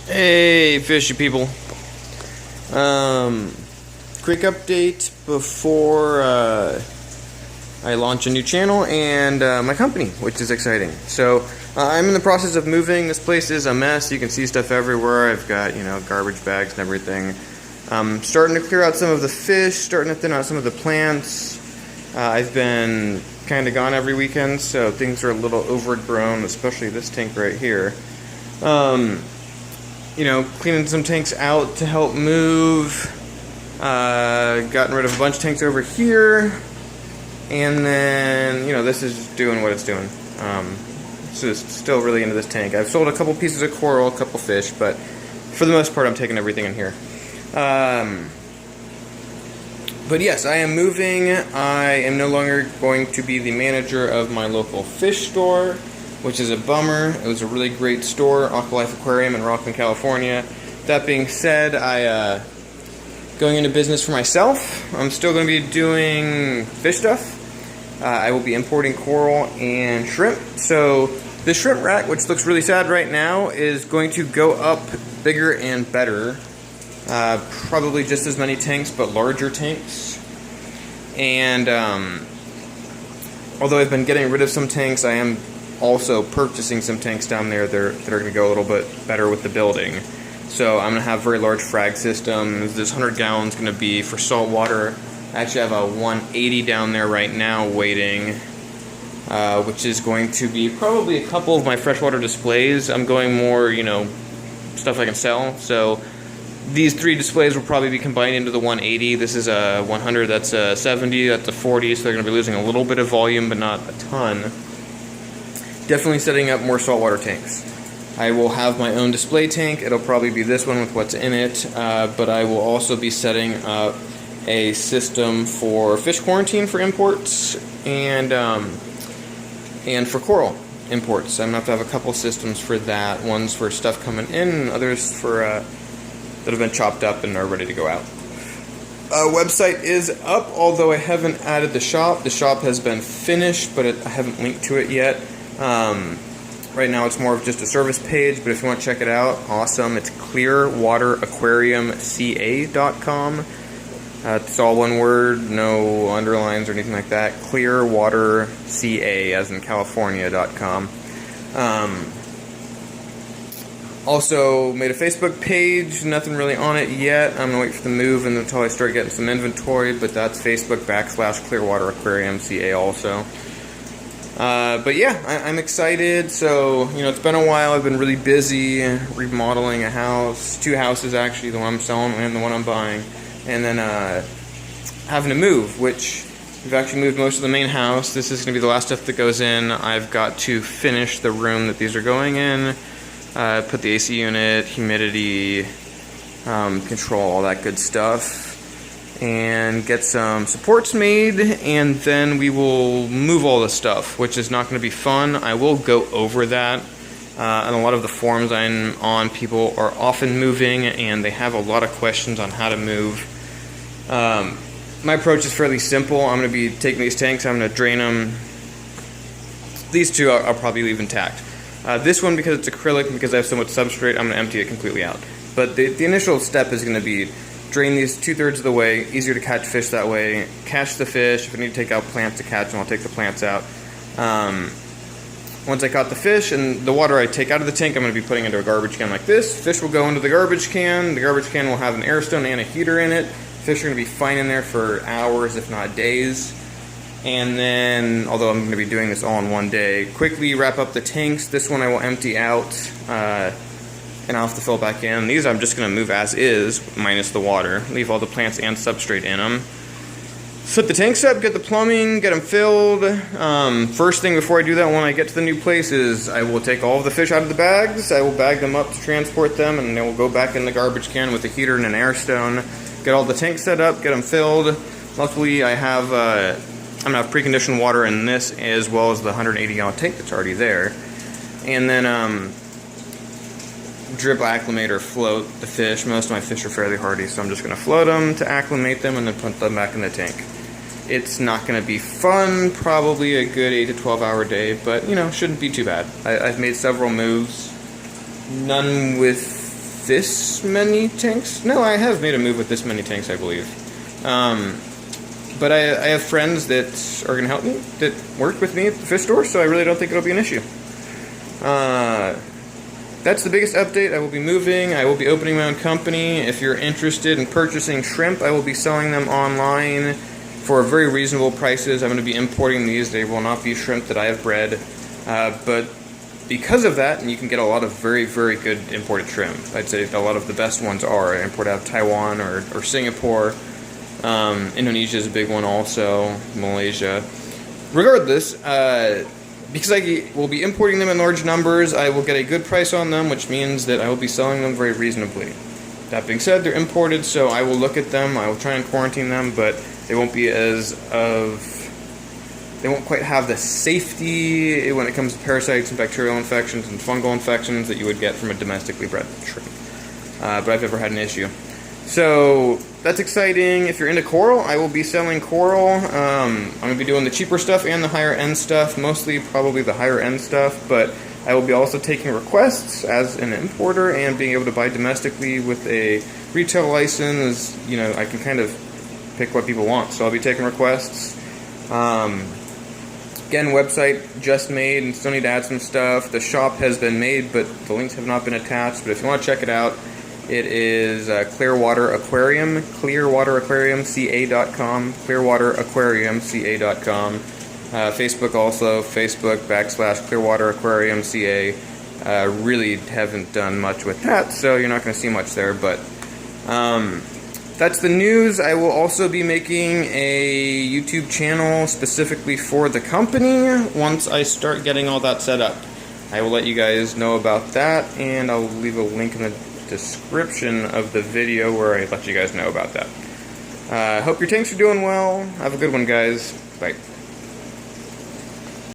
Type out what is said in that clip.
Hey, fishy people. Quick update before I launch a new channel and my company, which is exciting. So I'm in the process of moving. This place is a mess. You can see stuff everywhere. I've got, garbage bags and everything. Starting to clear out some of the fish, starting to thin out some of the plants. I've been kind of gone every weekend, so things are a little overgrown, especially this tank right here. Cleaning some tanks out to help move. Gotten rid of a bunch of tanks over here. And then, this is just doing what it's doing. So it's still really into this tank. I've sold a couple pieces of coral, a couple fish, but for the most part I'm taking everything in here. But yes, I am moving. I am no longer going to be the manager of my local fish store, which is a bummer. It was a really great store, Aqualife Aquarium in Rockland, California. That being said, going into business for myself. I'm still going to be doing fish stuff. I will be importing coral and shrimp. So the shrimp rack, which looks really sad right now, is going to go up bigger and better. Probably just as many tanks, but larger tanks. And although I've been getting rid of some tanks, I am also purchasing some tanks down there that are going to go a little bit better with the building. So I'm going to have very large frag systems. This 100 gallons going to be for salt water. I actually have a 180 down there right now waiting, which is going to be probably a couple of my freshwater displays. I'm going more, stuff I can sell. So these three displays will probably be combined into the 180. This is a 100, that's a 70, that's a 40, so they're going to be losing a little bit of volume, but not a ton. Definitely setting up more saltwater tanks. I will have my own display tank. It'll probably be this one with what's in it, but I will also be setting up a system for fish quarantine for imports and for coral imports. I'm going to have a couple systems for that. One's for stuff coming in, and others for that have been chopped up and are ready to go out. Website is up, although I haven't added the shop. The shop has been finished, but I haven't linked to it yet. Right now it's more of just a service page, but if you want to check it out, awesome. It's clearwateraquariumca.com. It's all one word, no underlines or anything like that. Clearwaterca, as in California.com. Also made a Facebook page, nothing really on it yet. I'm going to wait for the move until I start getting some inventory, but that's Facebook /clearwateraquariumca also. But yeah, I'm excited. So, it's been a while. I've been really busy remodeling a house, two houses actually, the one I'm selling and the one I'm buying, and then having to move, which we've actually moved most of the main house. This is going to be the last stuff that goes in. I've got to finish the room that these are going in, put the AC unit, humidity, control, all that good stuff, and get some supports made, and then we will move all the stuff, which is not going to be fun. I will go over that. And a lot of the forums I'm on, people are often moving, and they have a lot of questions on how to move. My approach is fairly simple. I'm going to be taking these tanks, I'm going to drain them. These two I'll probably leave intact. This one, because it's acrylic and because I have so much substrate, I'm going to empty it completely out. But the initial step is going to be drain these 2/3 of the way, easier to catch fish that way, catch the fish. If I need to take out plants to catch them, I'll take the plants out. Once I caught the fish and the water I take out of the tank, I'm going to be putting into a garbage can like this. Fish will go into the garbage can. The garbage can will have an air stone and a heater in it. Fish are going to be fine in there for hours, if not days. And then, although I'm going to be doing this all in one day, quickly wrap up the tanks. This one I will empty out, and I'll have to fill it back in. These I'm just going to move as is, minus the water. Leave all the plants and substrate in them. Set the tanks up, get the plumbing, get them filled. First thing before I do that, when I get to the new place, is I will take all of the fish out of the bags. I will bag them up to transport them, and they will go back in the garbage can with a heater and an air stone. Get all the tanks set up, get them filled. Luckily, I'm going to have preconditioned water in this, as well as the 180 gallon tank that's already there. And then drip acclimate or float the fish. Most of my fish are fairly hardy, so I'm just going to float them to acclimate them and then put them back in the tank. It's not going to be fun, probably a good 8 to 12 hour day, but shouldn't be too bad. I've made several moves, none with this many tanks. No, I have made a move with this many tanks, I believe. But I have friends that are going to help me, that work with me at the fish store, so I really don't think it'll be an issue. That's the biggest update. I will be moving. I will be opening my own company. If you're interested in purchasing shrimp, I will be selling them online for very reasonable prices. I'm going to be importing these. They will not be shrimp that I have bred. But because of that, and you can get a lot of very, very good imported shrimp. I'd say a lot of the best ones are imported out of Taiwan or Singapore. Indonesia is a big one also, Malaysia. Regardless, because I will be importing them in large numbers, I will get a good price on them, which means that I will be selling them very reasonably. That being said, they're imported, so I will look at them, I will try and quarantine them, but they won't be they won't quite have the safety when it comes to parasites and bacterial infections and fungal infections that you would get from a domestically bred shrimp. But I've never had an issue. So that's exciting. If you're into coral, I will be selling coral. I'm going to be doing the cheaper stuff and the higher end stuff, mostly probably the higher end stuff, but I will be also taking requests as an importer and being able to buy domestically with a retail license. You know, I can kind of pick what people want, so I'll be taking requests. Again, website just made and still need to add some stuff. The shop has been made, but the links have not been attached, but if you want to check it out, it is Clearwater Aquarium, clearwateraquariumca.com, clearwateraquariumca.com. Facebook also, Facebook.com/clearwateraquariumca. Really haven't done much with that, so you're not going to see much there, but that's the news. I will also be making a YouTube channel specifically for the company once I start getting all that set up. I will let you guys know about that, and I'll leave a link in the description of the video where I let you guys know about that. Hope your tanks are doing well. Have a good one, guys. Bye.